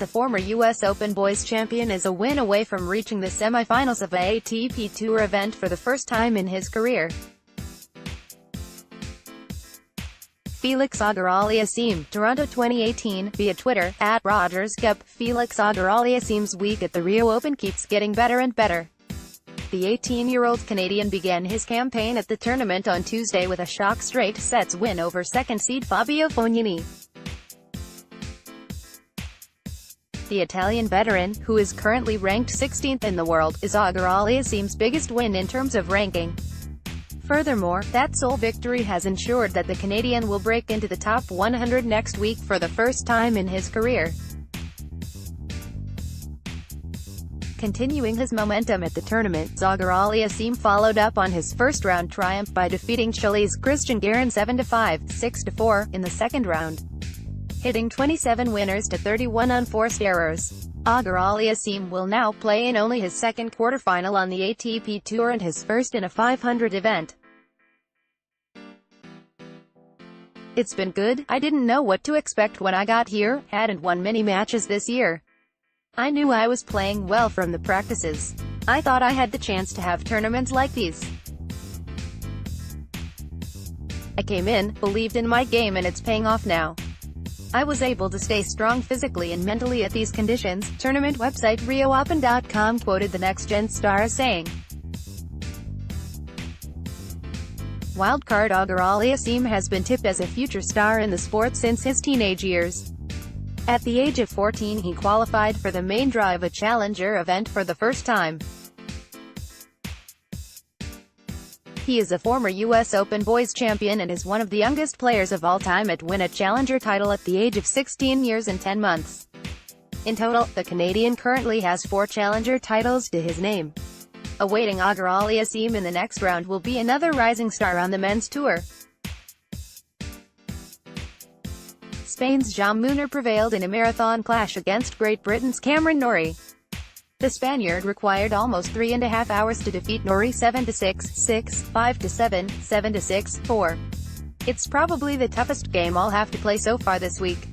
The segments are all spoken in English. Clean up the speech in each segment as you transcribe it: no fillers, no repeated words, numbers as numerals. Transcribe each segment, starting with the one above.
The former U.S. Open boys champion is a win away from reaching the semi-finals of a ATP Tour event for the first time in his career. Félix Auger-Aliassime, Toronto 2018, via Twitter, @RogersCup. Félix Auger-Aliassime's week at the Rio Open keeps getting better and better. The 18-year-old Canadian began his campaign at the tournament on Tuesday with a shock straight sets win over second-seed Fabio Fognini. The Italian veteran, who is currently ranked 16th in the world, is Auger-Aliassime's biggest win in terms of ranking. Furthermore, that sole victory has ensured that the Canadian will break into the top 100 next week for the first time in his career. Continuing his momentum at the tournament, Auger-Aliassime followed up on his first-round triumph by defeating Chile's Cristian Garin 7-5, 6-4, in the second round, hitting 27 winners to 31 unforced errors. Auger-Aliassime will now play in only his second quarterfinal on the ATP Tour and his first in a 500 event. "It's been good. I didn't know what to expect when I got here, hadn't won many matches this year. I knew I was playing well from the practices. I thought I had the chance to have tournaments like these. I came in, believed in my game, and it's paying off now. I was able to stay strong physically and mentally at these conditions." Tournament website RioOpen.com quoted the next-gen star as saying, "Wildcard Auger-Aliassime has been tipped as a future star in the sport since his teenage years. At the age of 14 he qualified for the main draw of a challenger event for the first time. He is a former U.S. Open boys champion and is one of the youngest players of all time to win a challenger title at the age of 16 years and 10 months. In total, the Canadian currently has 4 challenger titles to his name. Awaiting Auger-Aliassime in the next round will be another rising star on the men's tour." Spain's Jaume Munar prevailed in a marathon clash against Great Britain's Cameron Norrie. The Spaniard required almost 3.5 hours to defeat Norrie 7-6, 6, 5-7, 7-6, 4. "It's probably the toughest game I'll have to play so far this week.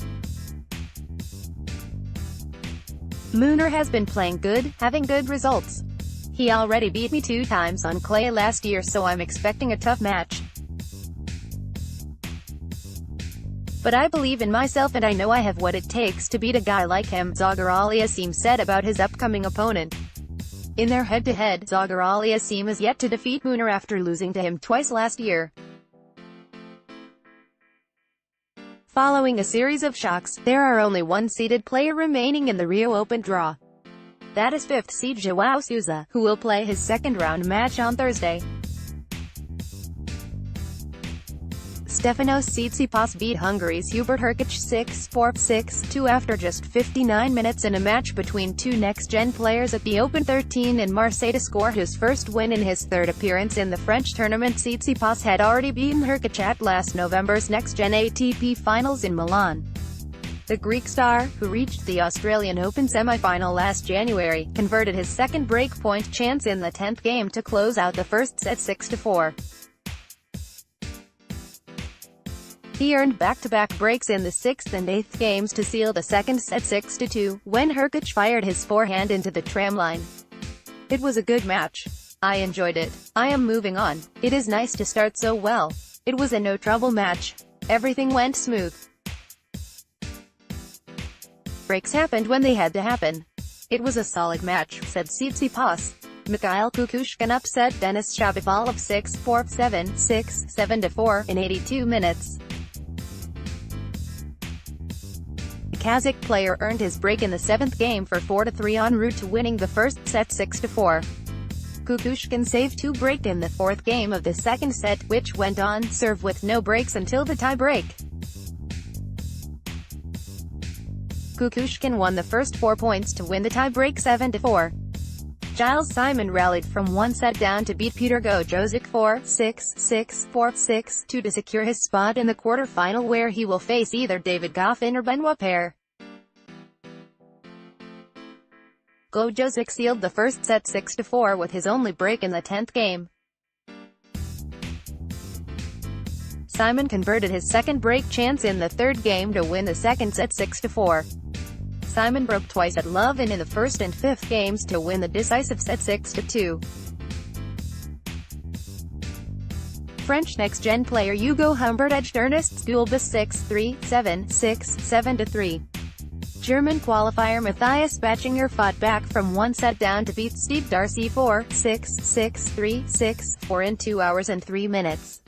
Munar has been playing good, having good results. He already beat me 2 times on clay last year, so I'm expecting a tough match. But I believe in myself and I know I have what it takes to beat a guy like him," Auger-Aliassime said about his upcoming opponent. In their head-to-head, Auger-Aliassime is yet to defeat Munar after losing to him twice last year. Following a series of shocks, there are only one seeded player remaining in the Rio Open draw. That is 5th seed João Sousa, who will play his second-round match on Thursday. Stefanos Tsitsipas beat Hungary's Hubert Hurkacz 6-4, 6-2 after just 59 minutes in a match between two next-gen players at the Open 13 in Marseille to score his first win in his third appearance in the French tournament. Tsitsipas had already beaten Hurkacz at last November's next-gen ATP finals in Milan. The Greek star, who reached the Australian Open semi-final last January, converted his second break-point chance in the 10th game to close out the first set 6-4. He earned back-to-back breaks in the 6th and 8th games to seal the second set 6-2, when Hurkacz fired his forehand into the tramline. "It was a good match. I enjoyed it. I am moving on. It is nice to start so well. It was a no-trouble match. Everything went smooth. Breaks happened when they had to happen. It was a solid match," said Tsitsipas. Mikhail Kukushkin upset Denis Shapovalov 6-4, 7-6, 7-4, in 82 minutes. The Kazakh player earned his break in the 7th game for 4-3 en route to winning the first set 6-4. Kukushkin saved 2 break in the 4th game of the second set, which went on serve with no breaks until the tie-break. Kukushkin won the first 4 points to win the tie-break 7-4. Gilles Simon rallied from 1 set down to beat Peter Gojozic 4-6, 6-4, 6-2 to secure his spot in the quarter-final, where he will face either David Goffin or Benoit Paire. Gojozic sealed the first set 6-4 with his only break in the 10th game. Simon converted his second break chance in the 3rd game to win the second set 6-4. Auger-Aliassime broke twice at love in the first and fifth games to win the decisive set 6-2. French next-gen player Hugo Humbert edged Ernest Gulbis 6-3, 7-6, 7-3. German qualifier Matthias Bachinger fought back from one set down to beat Steve Darcy 4-6, 6-3, 6-4 in 2 hours and 3 minutes.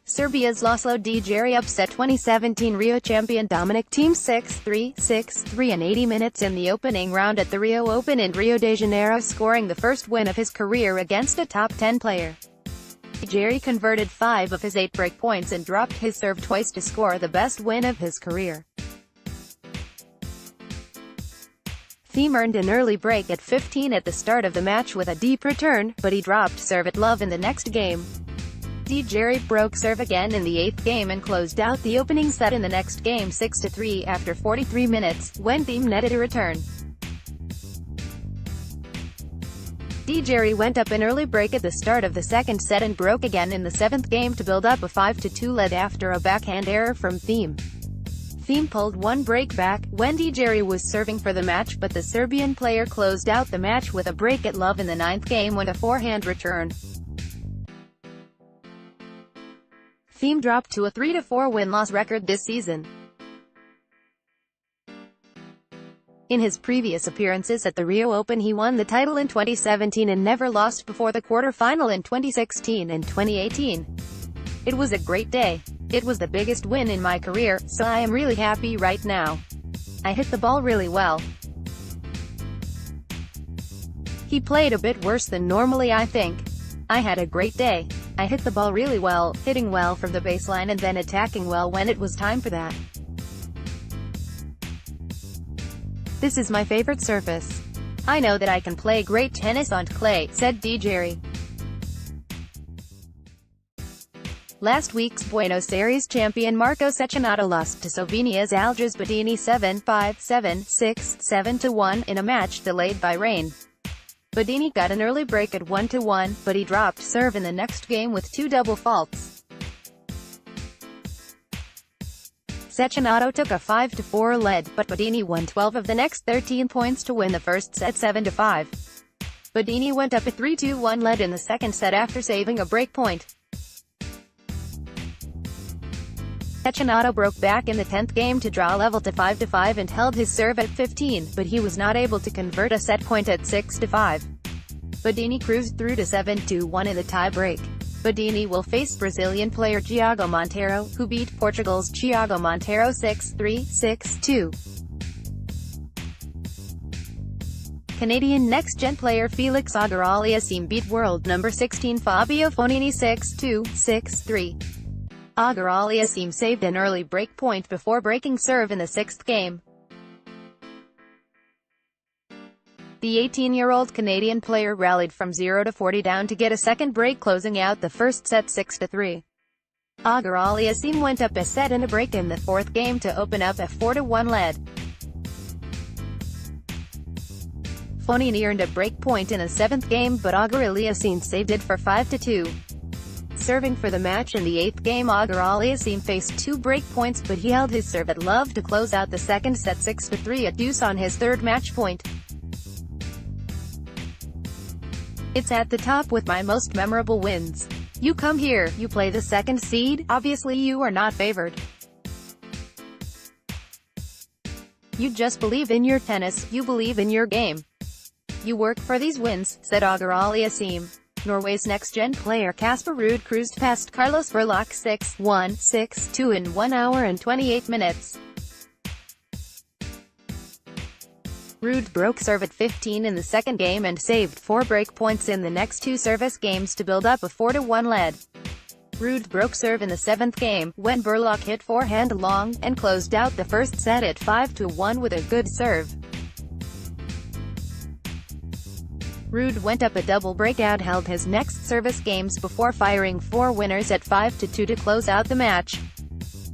Serbia's Laslo Djeri upset 2017 Rio champion Dominic Thiem 6-3, 6-3 in 80 minutes in the opening round at the Rio Open in Rio de Janeiro, scoring the first win of his career against a top 10 player. Djeri converted 5 of his 8 break points and dropped his serve twice to score the best win of his career. Thiem earned an early break at 15 at the start of the match with a deep return, but he dropped serve at love in the next game. Djeri broke serve again in the 8th game and closed out the opening set in the next game 6-3 after 43 minutes, when Thiem netted a return. Djeri went up an early break at the start of the second set and broke again in the 7th game to build up a 5-2 lead after a backhand error from Thiem. Thiem pulled one break back, when Djeri was serving for the match, but the Serbian player closed out the match with a break at love in the 9th game with a forehand return. Thiem dropped to a 3-4 win-loss record this season. In his previous appearances at the Rio Open he won the title in 2017 and never lost before the quarter-final in 2016 and 2018. It was a great day. It was the biggest win in my career, so I am really happy right now. I hit the ball really well. He played a bit worse than normally, I think. I had a great day. I hit the ball really well, hitting well from the baseline and then attacking well when it was time for that. This is my favorite surface. I know that I can play great tennis on clay, said Djeri. Last week's Buenos Aires champion Marco Cecchinato lost to Slovenia's Algis Bedini 7-5, 7-6, 7-1 in a match delayed by rain. Bedini got an early break at 1-1, but he dropped serve in the next game with 2 double faults. Cecchinato took a 5-4 lead, but Bedini won 12 of the next 13 points to win the first set 7-5. Bedini went up a 3-1 lead in the second set after saving a break point. Cecchinato broke back in the 10th game to draw level to 5-5 and held his serve at 15, but he was not able to convert a set point at 6-5. Bedini cruised through to 7-1 in the tie-break. Bedini will face Brazilian player Thiago Monteiro, who beat Portugal's Thiago Monteiro 6-3, 6-2. Canadian next-gen player Félix Auger-Aliassime beat world number 16 Fabio Fognini 6-2, 6-3. Auger-Aliassime saved an early break point before breaking serve in the 6th game. The 18-year-old Canadian player rallied from 0-40 down to get a second break, closing out the first set 6-3. Auger-Aliassime went up a set and a break in the 4th game to open up a 4-1 lead. Fognini earned a break point in the 7th game, but Auger-Aliassime saved it for 5-2. Serving for the match in the 8th game, Auger-Aliassime faced 2 break points, but he held his serve at love to close out the second set 6-3, a deuce on his 3rd match point. It's at the top with my most memorable wins. You come here, you play the second seed, obviously you are not favored. You just believe in your tennis, you believe in your game. You work for these wins, said Auger-Aliassime. Norway's next-gen player Casper Ruud cruised past Carlos Verloc 6-1, 6-2 in 1 hour and 28 minutes. Ruud broke serve at 15 in the 2nd game and saved 4 break points in the next 2 service games to build up a 4-1 lead. Ruud broke serve in the 7th game, when Verloc hit forehand long, and closed out the first set at 5-1 with a good serve. Ruud went up a double breakout, held his next service games before firing 4 winners at 5-2 to close out the match.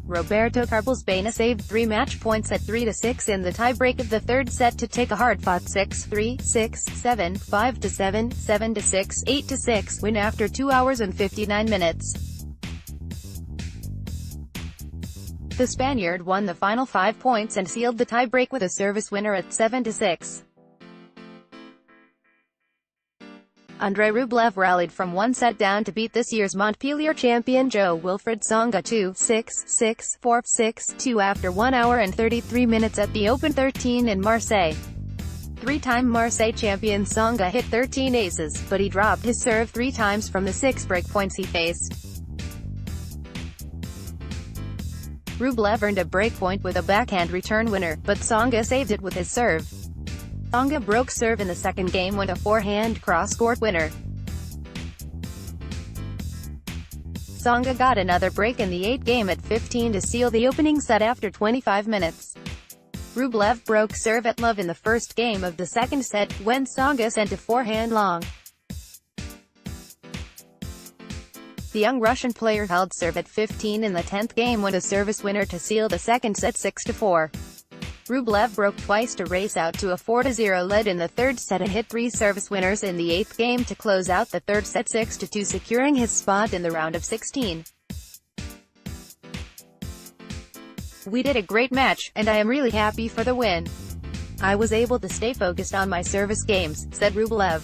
Roberto Carlos Baena saved 3 match points at 3-6 in the tiebreak of the 3rd set to take a hard-fought 6-3, 6-7, 5-7, 7-6, 8-6 win after 2 hours and 59 minutes. The Spaniard won the final 5 points and sealed the tiebreak with a service winner at 7-6. Andrei Rublev rallied from one set down to beat this year's Montpellier champion Jo-Wilfried Tsonga 2-6, 6-4, 6-2 after 1 hour and 33 minutes at the Open 13 in Marseille. Three-time Marseille champion Tsonga hit 13 aces, but he dropped his serve 3 times from the 6 breakpoints he faced. Rublev earned a breakpoint with a backhand return winner, but Tsonga saved it with his serve. Tsonga broke serve in the second game with a forehand cross-court winner. Tsonga got another break in the 8th game at 15 to seal the opening set after 25 minutes. Rublev broke serve at love in the first game of the second set, when Tsonga sent a forehand long. The young Russian player held serve at 15 in the 10th game with a service winner to seal the second set 6-4. Rublev broke twice to race out to a 4-0 lead in the third set and hit 3 service winners in the 8th game to close out the third set 6-2, securing his spot in the round of 16. "We did a great match, and I am really happy for the win. I was able to stay focused on my service games," said Rublev.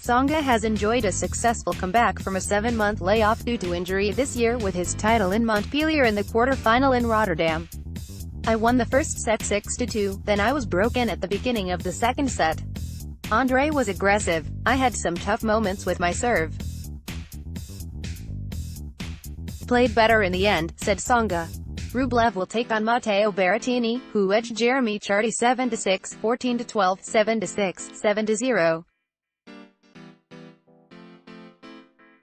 Tsonga has enjoyed a successful comeback from a 7-month layoff due to injury this year with his title in Montpellier in the quarter-final in Rotterdam. "I won the first set 6-2, then I was broken at the beginning of the second set. Andrei was aggressive. I had some tough moments with my serve. Played better in the end," said Tsonga. Rublev will take on Matteo Berrettini, who edged Jeremy Chardy 7-6, 14-12, 7-6, 7-0.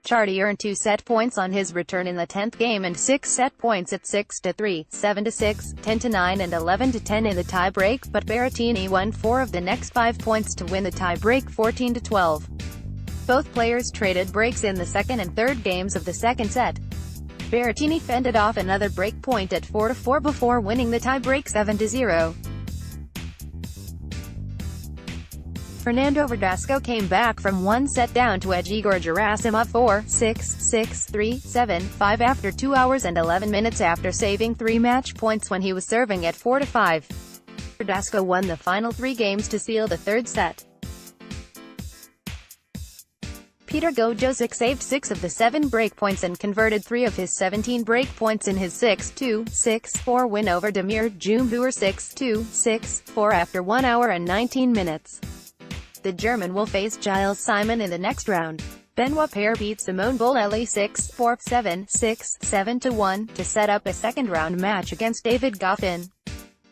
Chardy earned 2 set points on his return in the 10th game and 6 set points at 6-3, 7-6, 10-9 and 11-10 in the tie-break, but Berrettini won 4 of the next 5 points to win the tie-break 14-12. Both players traded breaks in the second and third games of the second set. Berrettini fended off another break point at 4-4 before winning the tie-break 7-0. Fernando Verdasco came back from one set down to edge Igor Gerasimov 4-6, 6-3, 7-5 after 2 hours and 11 minutes after saving 3 match points when he was serving at 4-5. Verdasco won the final 3 games to seal the third set. Peter Gojosic saved 6 of the 7 breakpoints and converted 3 of his 17 breakpoints in his 6-2, 6-4 win over Damir Dzumhur 6-2, 6-4 after 1 hour and 19 minutes. The German will face Gilles Simon in the next round. Benoit Paire beat Simone Bolelli 6-4, 7-6, 7-1 to set up a second-round match against David Goffin.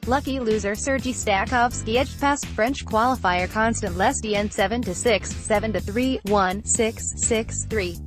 Lucky loser Sergei Stakhovsky edged past French qualifier Constant Lestienne 7-6, 7-3, 1-6, 6-3.